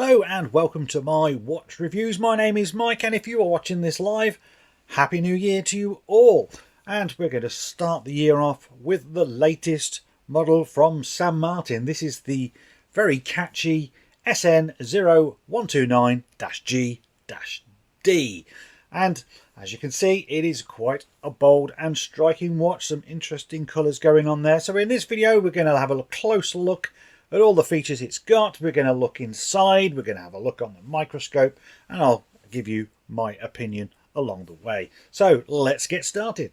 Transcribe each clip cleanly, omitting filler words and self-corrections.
Hello and welcome to my watch reviews. My name is Mike, and if you are watching this live, Happy New Year to you all. And we're going to start the year off with the latest model from San Martin. This is the very catchy SN0129-G-D. And as you can see, it is quite a bold and striking watch. Some interesting colours going on there. So in this video, we're going to have a closer look at all the features it's got. We're going to look inside, we're going to have a look on the microscope, and I'll give you my opinion along the way. So let's get started.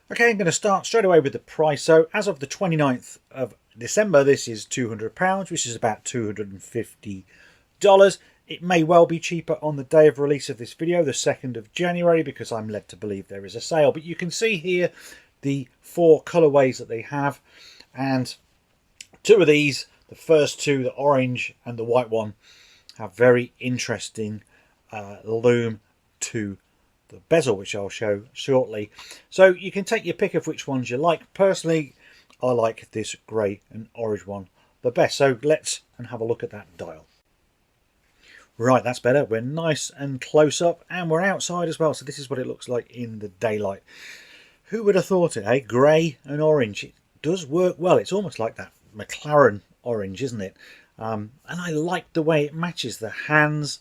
Okay, I'm going to start straight away with the price. So as of the 29th of December, this is £200, which is about $250. It may well be cheaper on the day of release of this video, the 2nd of January, because I'm led to believe there is a sale. But you can see here the four colorways that they have, and two of these, the first two, the orange and the white one, have very interesting lume to the bezel, which I'll show shortly. So you can take your pick of which ones you like. Personally, I like this grey and orange one the best. So let's have a look at that dial. Right, that's better. We're nice and close up, and we're outside as well. So this is what it looks like in the daylight. Who would have thought it, eh? Grey and orange. It does work well. It's almost like that McLaren orange, isn't it? And I like the way it matches the hands.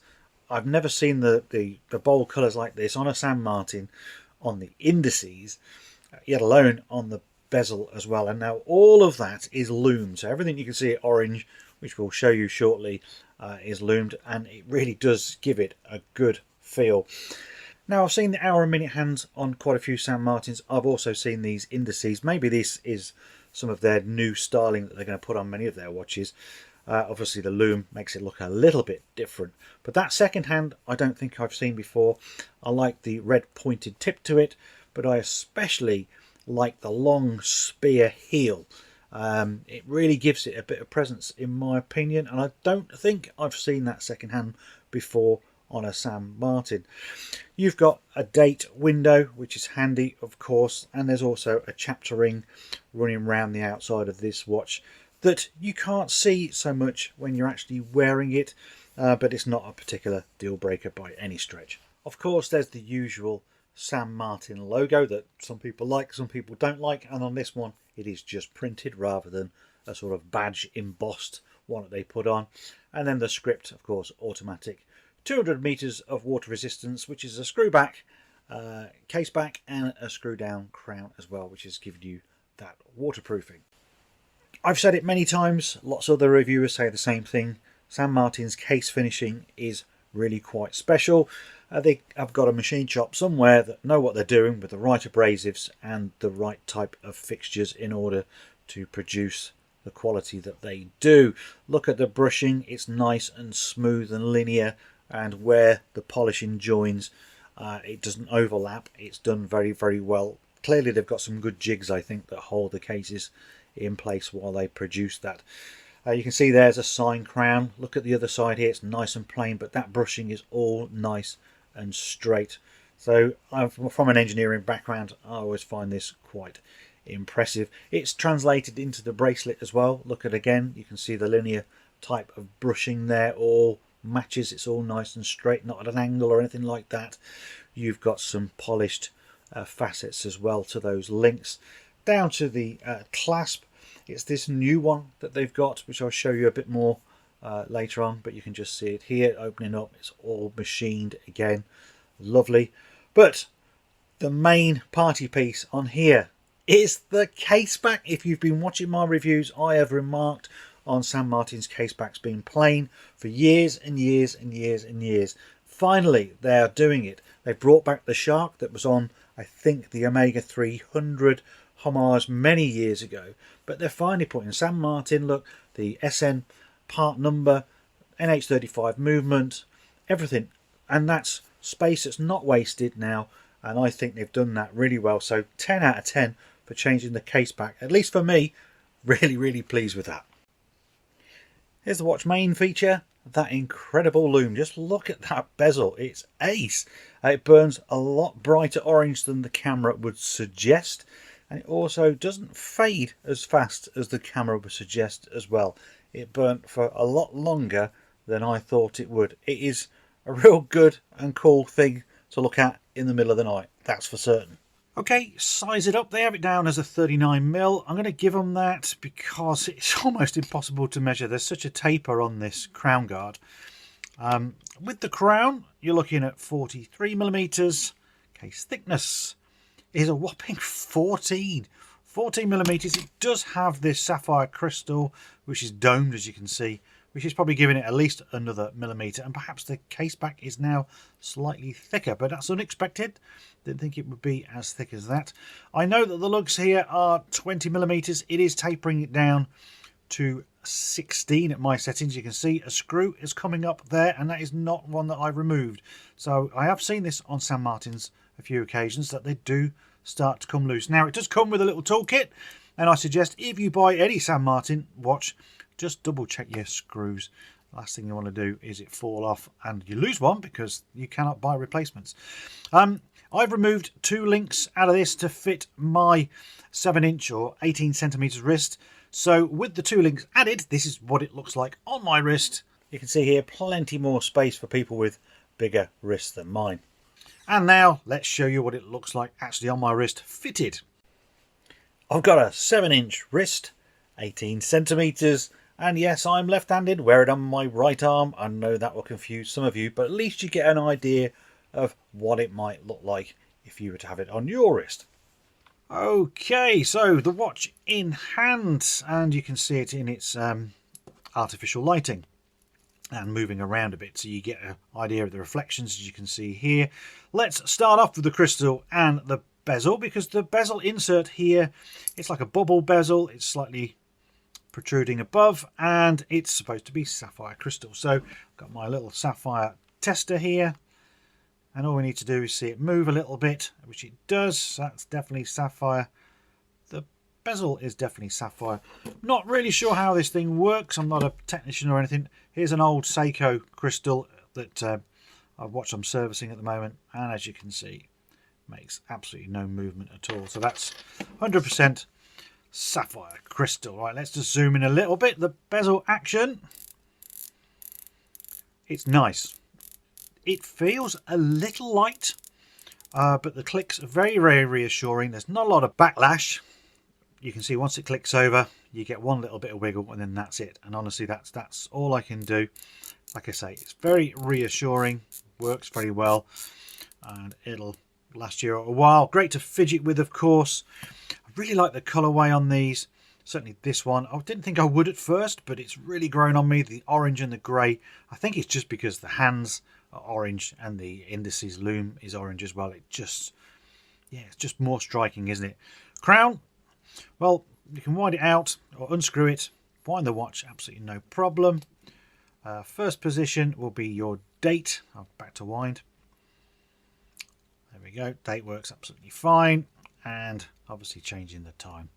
I've never seen the bold colours like this on a San Martin on the indices, yet alone on the bezel as well. And now all of that is loomed. So everything you can see at orange, which we'll show you shortly, is loomed, and it really does give it a good feel. Now, I've seen the hour and minute hands on quite a few San Martins. I've also seen these indices. Maybe this is some of their new styling that they're going to put on many of their watches. Obviously the lume makes it look a little bit different, but that second hand I don't think I've seen before. I like the red pointed tip to it, but I especially like the long spear heel. It really gives it a bit of presence in my opinion, and I don't think I've seen that second hand before on a San Martin. You've got a date window, which is handy of course, and there's also a chapter ring running around the outside of this watch that you can't see so much when you're actually wearing it, but it's not a particular deal breaker by any stretch. Of course, there's the usual San Martin logo that some people like, some people don't like, and on this one it is just printed rather than a sort of badge embossed one that they put on. And then the script, of course, automatic. 200 meters of water resistance, which is a screw back, case back, and a screw down crown as well, which is giving you that waterproofing. I've said it many times, lots of other reviewers say the same thing. San Martin's case finishing is really quite special. They have got a machine shop somewhere that know what they're doing with the right abrasives and the right type of fixtures in order to produce the quality that they do. Look at the brushing, it's nice and smooth and linear, and where the polishing joins, it doesn't overlap. It's done very, very well. Clearly they've got some good jigs, I think, that hold the cases in place while they produce that. You can see there's a sign crown. Look at the other side here, it's nice and plain, but that brushing is all nice and straight. So from an engineering background, I always find this quite impressive. It's translated into the bracelet as well. Look at again, you can see the linear type of brushing there, all matches. It's all nice and straight, not at an angle or anything like that. You've got some polished facets as well to those links. Down to the clasp, it's this new one that they've got, which I'll show you a bit more later on, but you can just see it here opening up. It's all machined again, lovely. But the main party piece on here is the case back. If you've been watching my reviews, I have remarked on San Martin's case backs being plain for years and years and years and years. Finally they are doing it. They brought back the shark that was on, I think, the Omega 300 homage many years ago, but they're finally putting San Martin, look, the SN part number, NH35 movement, everything, and that's space that's not wasted now, and I think they've done that really well. So 10 out of 10 for changing the case back, at least for me. Really pleased with that. Here's the watch main feature, that incredible lume. Just look at that bezel, it's ace. It burns a lot brighter orange than the camera would suggest, and it also doesn't fade as fast as the camera would suggest as well. It burnt for a lot longer than I thought it would. It is a real good and cool thing to look at in the middle of the night, that's for certain. Okay, size it up. They have it down as a 39mm. I'm going to give them that because it's almost impossible to measure. There's such a taper on this crown guard. With the crown, you're looking at 43mm. Case thickness is a whopping 14mm. It does have this sapphire crystal, which is domed, as you can see, which is probably giving it at least another millimetre, and perhaps the case back is now slightly thicker, but that's unexpected. Didn't think it would be as thick as that. I know that the lugs here are 20mm. It is tapering it down to 16 at my settings. You can see a screw is coming up there, and that is not one that I've removed. So I have seen this on San Martin's a few occasions, that they do start to come loose. Now, it does come with a little toolkit, and I suggest if you buy any San Martin watch, just double check your screws. The last thing you want to do is it fall off and you lose one, because you cannot buy replacements. I've removed 2 links out of this to fit my 7-inch or 18cm wrist. So with the 2 links added, this is what it looks like on my wrist. You can see here plenty more space for people with bigger wrists than mine. And now let's show you what it looks like actually on my wrist fitted. I've got a 7-inch wrist, 18cm. And yes, I'm left-handed, wear it on my right arm. I know that will confuse some of you, but at least you get an idea of what it might look like if you were to have it on your wrist. Okay, so the watch in hand, and you can see it in its artificial lighting and moving around a bit, so you get an idea of the reflections, as you can see here. Let's start off with the crystal and the bezel, because the bezel insert here, it's like a bubble bezel. It's slightly protruding above, and it's supposed to be sapphire crystal. So I've got my little sapphire tester here, and all we need to do is see it move a little bit, which it does. That's definitely sapphire. The bezel is definitely sapphire. Not really sure how this thing works. I'm not a technician or anything. Here's an old Seiko crystal that I've watched them servicing at the moment, and as you can see, makes absolutely no movement at all. So that's 100% sapphire crystal. Right, let's just zoom in a little bit. The bezel action, it's nice. It feels a little light, but the clicks are very, very reassuring. There's not a lot of backlash. You can see once it clicks over, you get one little bit of wiggle, and then that's it. And honestly, that's all I can do. Like I say, it's very reassuring, works very well, and it'll last you a while. Great to fidget with, of course. I really like the colourway on these. Certainly this one. I didn't think I would at first, but it's really grown on me. The orange and the grey. I think it's just because the hands are orange and the indices loom is orange as well. It just, yeah, it's just more striking, isn't it? Crown. Well, you can wind it out or unscrew it. Wind the watch, absolutely no problem. First position will be your date. I'll back to wind. There we go. Date works absolutely fine. And obviously changing the time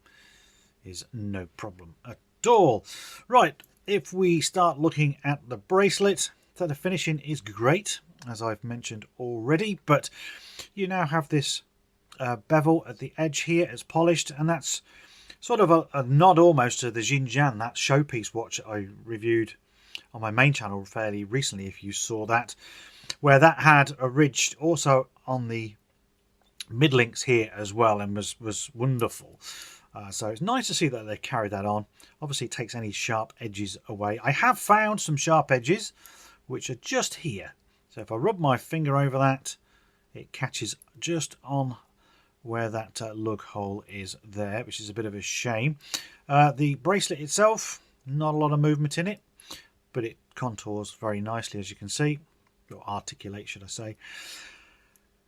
is no problem at all. Right, if we start looking at the bracelet, so the finishing is great, as I've mentioned already, but you now have this bevel at the edge here. It's polished, and that's sort of a nod almost to the Xinjiang, that showpiece watch I reviewed on my main channel fairly recently, if you saw that, where that had a ridge also on the mid links here as well, and was wonderful. So it's nice to see that they carry that on. Obviously it takes any sharp edges away. I have found some sharp edges which are just here, so if I rub my finger over that, it catches just on where that lug hole is there, which is a bit of a shame. The bracelet itself, not a lot of movement in it, but it contours very nicely, as you can see, or articulate should I say.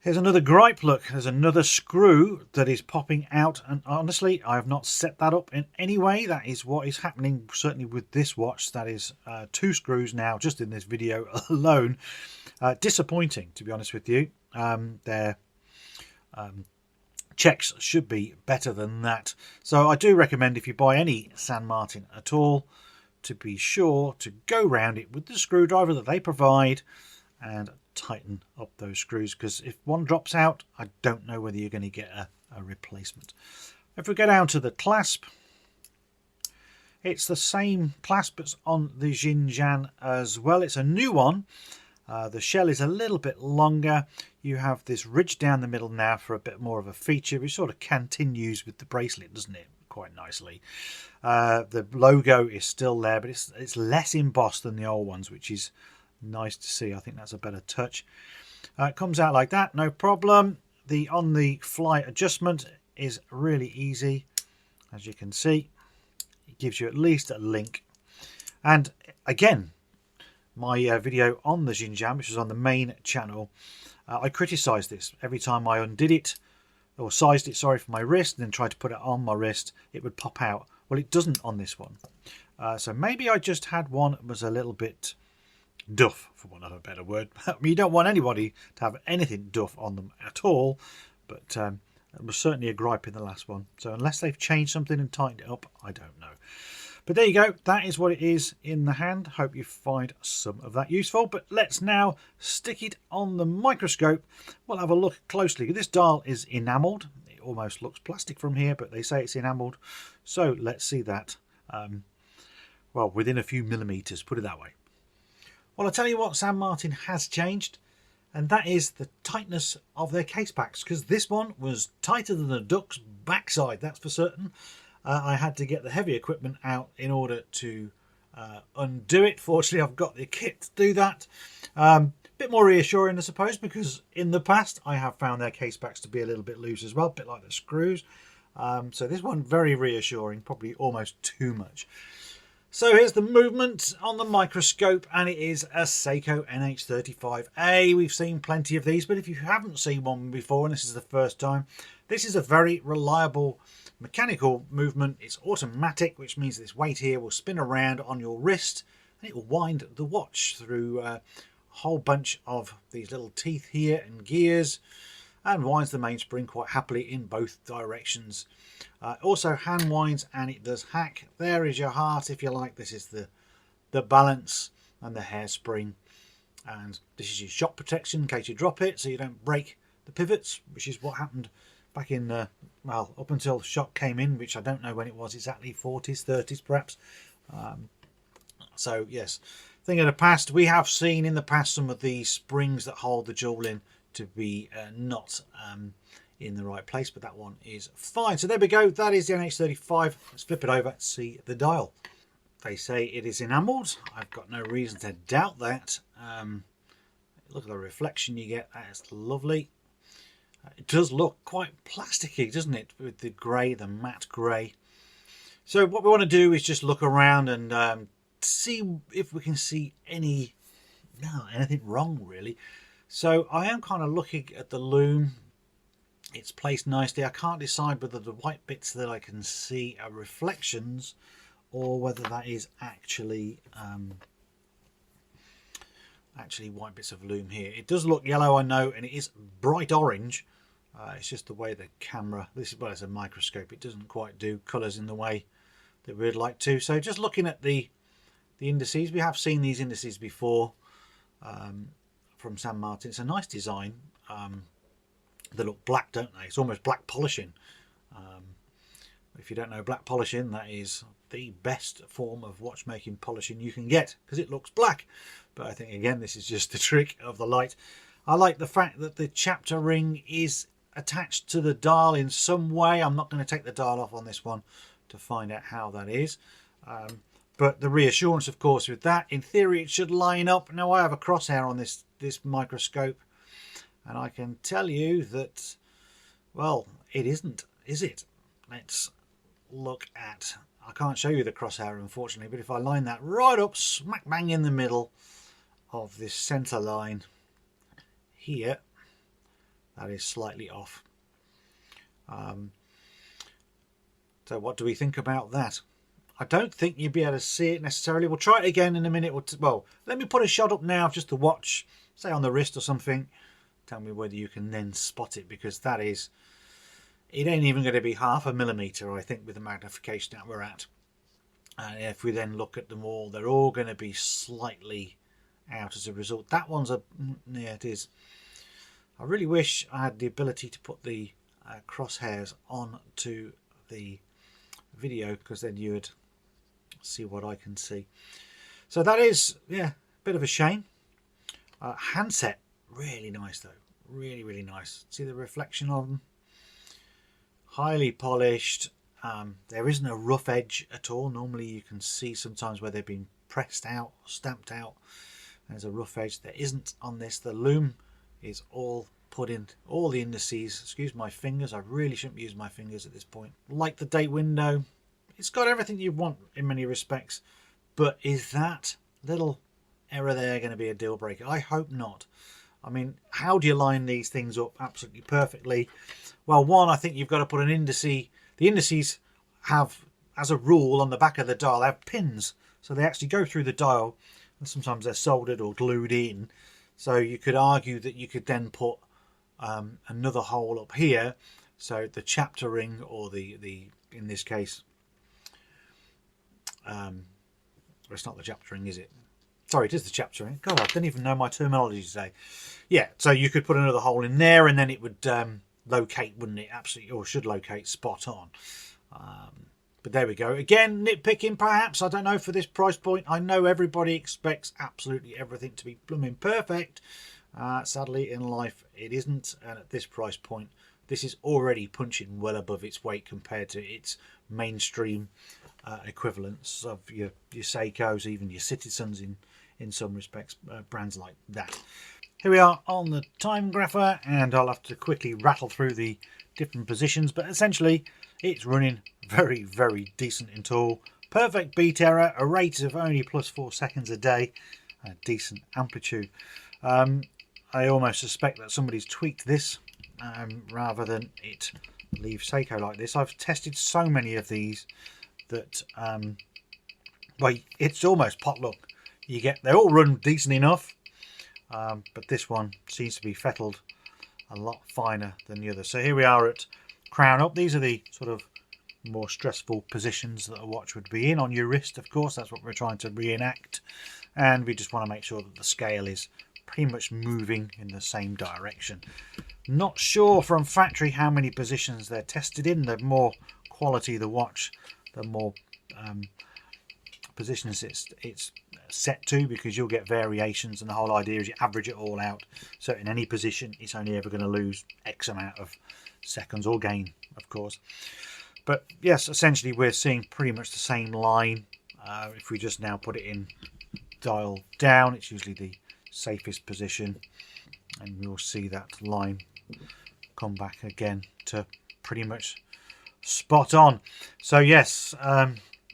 Here's another gripe. Look, there's another screw that is popping out, and honestly I have not set that up in any way. That is what is happening certainly with this watch. That is 2 screws now just in this video alone. Disappointing, to be honest with you. Their checks should be better than that. So I do recommend, if you buy any San Martin at all, to be sure to go round it with the screwdriver that they provide and tighten up those screws, because if one drops out, I don't know whether you're going to get a replacement. If we go down to the clasp, It's the same clasp as on the Xinjiang as well. It's a new one. The shell is a little bit longer. You have this ridge down the middle now for a bit more of a feature, which sort of continues with the bracelet, doesn't it? Quite nicely. The logo is still there, but it's less embossed than the old ones, which is nice to see. I think that's a better touch. It comes out like that, no problem. The on the fly adjustment is really easy, as you can see. It gives you at least a link. And again, my video on the Xinjiang, which was on the main channel, I criticised this. Every time I undid it, or sized it, sorry, for my wrist, and then tried to put it on my wrist, it would pop out. Well, it doesn't on this one. So maybe I just had one that was a little bit duff, for want of a better word. I mean, you don't want anybody to have anything duff on them at all, but it was certainly a gripe in the last one. So unless they've changed something and tightened it up, I don't know. But there you go. That is what it is in the hand. Hope you find some of that useful. But let's now stick it on the microscope. We'll have a look closely. This dial is enamelled. It almost looks plastic from here, but they say it's enamelled. So let's see that. Well, within a few millimetres, put it that way. Well, I'll tell you what San Martin has changed, and that is the tightness of their case backs, because this one was tighter than the duck's backside, that's for certain. I had to get the heavy equipment out in order to undo it. Fortunately, I've got the kit to do that. Bit more reassuring, I suppose, because in the past I have found their case backs to be a little bit loose as well, a bit like the screws. So this one, very reassuring, probably almost too much. So here's the movement on the microscope, and it is a Seiko NH35A. We've seen plenty of these, but if you haven't seen one before and this is the first time, this is a very reliable mechanical movement. It's automatic, which means this weight here will spin around on your wrist and it will wind the watch through a whole bunch of these little teeth here and gears, and winds the mainspring quite happily in both directions. Also hand winds, and it does hack. There is your heart, if you like. This is the balance and the hairspring, and this is your shock protection in case you drop it, so you don't break the pivots, which is what happened back in well, up until shock came in, which I don't know when it was exactly, 40s, 30s perhaps. So yes, thing of the past. We have seen in the past some of the springs that hold the jewel in to be not in the right place, but that one is fine. So there we go. That is the NH35. Let's flip it over and see the dial. They say it is enamelled. I've got no reason to doubt that. Look at the reflection you get. That's lovely. It does look quite plasticky, doesn't it, with the grey, the matte grey. So what we want to do is just look around and see if we can see anything wrong, really. So I am kind of looking at the loom. It's placed nicely. I can't decide whether the white bits that I can see are reflections or whether that is actually white bits of loom here. It does look yellow, I know, and it is bright orange. It's just the way the camera, this is, well, it's a microscope, it doesn't quite do colours in the way that we'd like to. So just looking at the indices, we have seen these indices before from San Martin. It's a nice design. They look black, don't they? It's almost black polishing. If you don't know black polishing, that is the best form of watchmaking polishing you can get, because it looks black. But I think, again, this is just the trick of the light. I like the fact that the chapter ring is attached to the dial in some way. I'm not going to take the dial off on this one to find out how that is. But the reassurance, of course, with that, in theory, it should line up. Now, I have a crosshair on this microscope, and I can tell you that, well, it isn't, is it? Let's look at, I can't show you the crosshair, unfortunately, but if I line that right up, smack bang in the middle of this centre line here, that is slightly off. So what do we think about that? I don't think you'd be able to see it necessarily. We'll try it again in a minute. Well, let me put a shot up now just to watch, say on the wrist or something. Tell me whether you can then spot it, because that is, it ain't even going to be 0.5 millimetre, I think, with the magnification that we're at. And if we then look at them all, they're all going to be slightly out as a result. That one's a, yeah, it is. I really wish I had the ability to put the crosshairs onto the video, because then you would see what I can see. So that is, yeah, a bit of a shame. Handset, really nice though. Really, really nice. See the reflection of them? Highly polished. There isn't a rough edge at all. Normally you can see sometimes where they've been pressed out, stamped out. There's a rough edge. There isn't on this. The loom is all put in, all the indices. Excuse my fingers. I really shouldn't use my fingers at this point. Like the date window, it's got everything you want in many respects. But is that little error there going to be a deal breaker? I hope not. I mean, how do you line these things up absolutely perfectly? Well, one, I think you've got to put an indice. The indices have, as a rule, on the back of the dial, they have pins. So they actually go through the dial, and sometimes they're soldered or glued in. So you could argue that you could then put another hole up here. So the chapter ring, or the in this case, it's not the chapter ring, is it? Sorry, it is the chapter ring. God, I don't even know my terminology today. Yeah, so you could put another hole in there, and then it would locate, wouldn't it? Absolutely, or should locate spot on. But there we go. Again, nitpicking perhaps. I don't know, for this price point. I know everybody expects absolutely everything to be blooming perfect. Sadly, in life, it isn't. And at this price point, this is already punching well above its weight compared to its mainstream equivalents of your Seikos, even your Citizens in some respects, brands like that. Here we are on the Timegrapher, and I'll have to quickly rattle through the different positions, but essentially it's running very, very decent in tool. Perfect beat error, a rate of only +4 seconds a day, a decent amplitude. I almost suspect that somebody's tweaked this rather than it leave Seiko like this. I've tested so many of these that well, it's almost potluck. They all run decent enough, but this one seems to be fettled a lot finer than the other. So here we are at crown up. These are the sort of more stressful positions that a watch would be in on your wrist, of course. That's what we're trying to reenact, and we just want to make sure that the scale is pretty much moving in the same direction. Not sure from factory how many positions they're tested in. The more quality the watch, the more positions it's set to, because you'll get variations, and the whole idea is you average it all out, so in any position it's only ever going to lose X amount of seconds, or gain, of course. But yes, essentially we're seeing pretty much the same line. If we just now put it in dial down, it's usually the safest position, and you'll see that line come back again to pretty much spot on. So yes,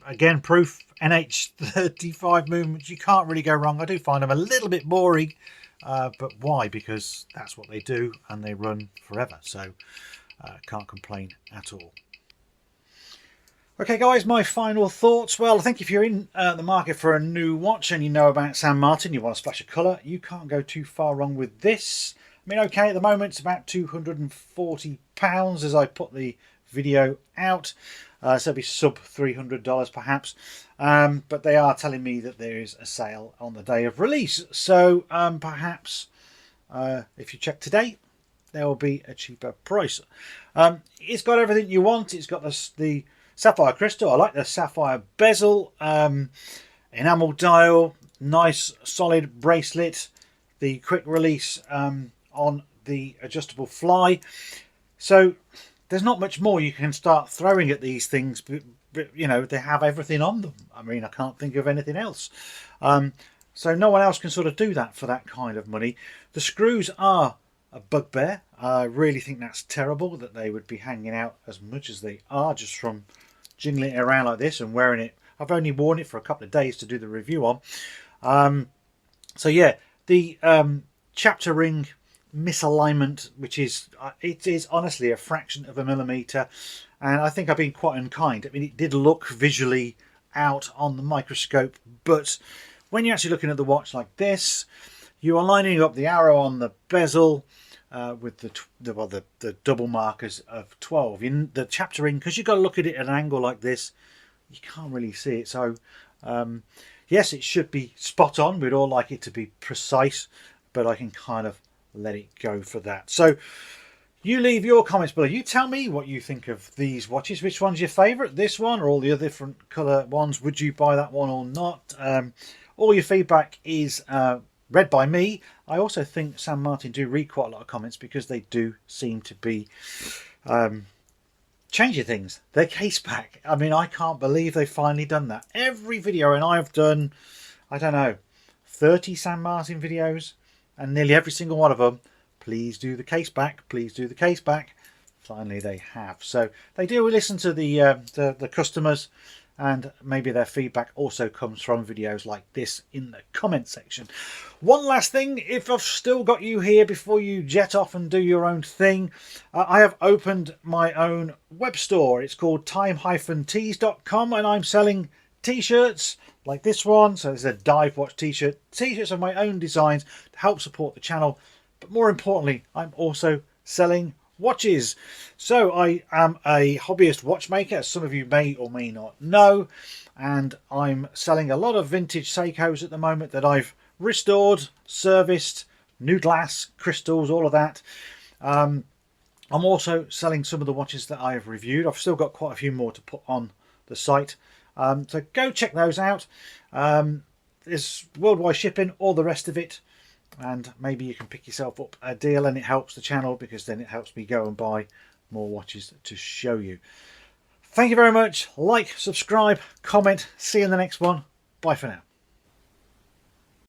again, proof NH35 movements, you can't really go wrong. I do find them a little bit boring, but why? Because that's what they do, and they run forever, so can't complain at all. Okay guys, my final thoughts. Well, I think if you're in the market for a new watch and you know about San Martin, you want a splash of colour, you can't go too far wrong with this. I mean, okay, at the moment it's about £240 as I put the video out, so it'll be sub $300 perhaps, but they are telling me that there is a sale on the day of release, so perhaps if you check today there will be a cheaper price. It's got everything you want. It's got the sapphire crystal. I like the sapphire bezel, enamel dial, nice solid bracelet, the quick release on the adjustable fly. So there's not much more you can start throwing at these things, but you know, they have everything on them. I mean, I can't think of anything else. So no one else can sort of do that for that kind of money. The screws are a bugbear. I really think that's terrible that they would be hanging out as much as they are just from jingling it around like this and wearing it. I've only worn it for a couple of days to do the review on. So yeah, the chapter ring misalignment, which is it is honestly a fraction of a millimeter, and I think I've been quite unkind. I mean, it did look visually out on the microscope, but when you're actually looking at the watch like this, you are lining up the arrow on the bezel with the double markers of 12 in the chapter ring, because you've got to look at it at an angle like this. You can't really see it. So yes, it should be spot on. We'd all like it to be precise, but I can kind of let it go for that. So You leave your comments below. You tell me what you think of these watches. Which one's your favourite? This one or all the other different colour ones? Would you buy that one or not? All your feedback is read by me. I also think San Martin do read quite a lot of comments because they do seem to be changing things. Their case back. I mean, I can't believe they've finally done that. Every video, and I've done, I don't know, 30 San Martin videos, and nearly every single one of them, please do the case back, please do the case back. Finally they have. So they do listen to the customers, and maybe their feedback also comes from videos like this in the comment section. One last thing, if I've still got you here before you jet off and do your own thing, I have opened my own web store. It's called time-tees.com, and I'm selling t-shirts like this one. So this is a dive watch t-shirt. T-shirts of my own designs to help support the channel. But more importantly, I'm also selling watches. So I am a hobbyist watchmaker, as some of you may or may not know, and I'm selling a lot of vintage Seikos at the moment that I've restored, serviced, new glass, crystals, all of that. I'm also selling some of the watches that I have reviewed. I've still got quite a few more to put on the site, so go check those out. There's worldwide shipping, all the rest of it, and maybe you can pick yourself up a deal, and it helps the channel because then it helps me go and buy more watches to show you. Thank you very much. Like, subscribe, comment. See you in the next one. Bye for now.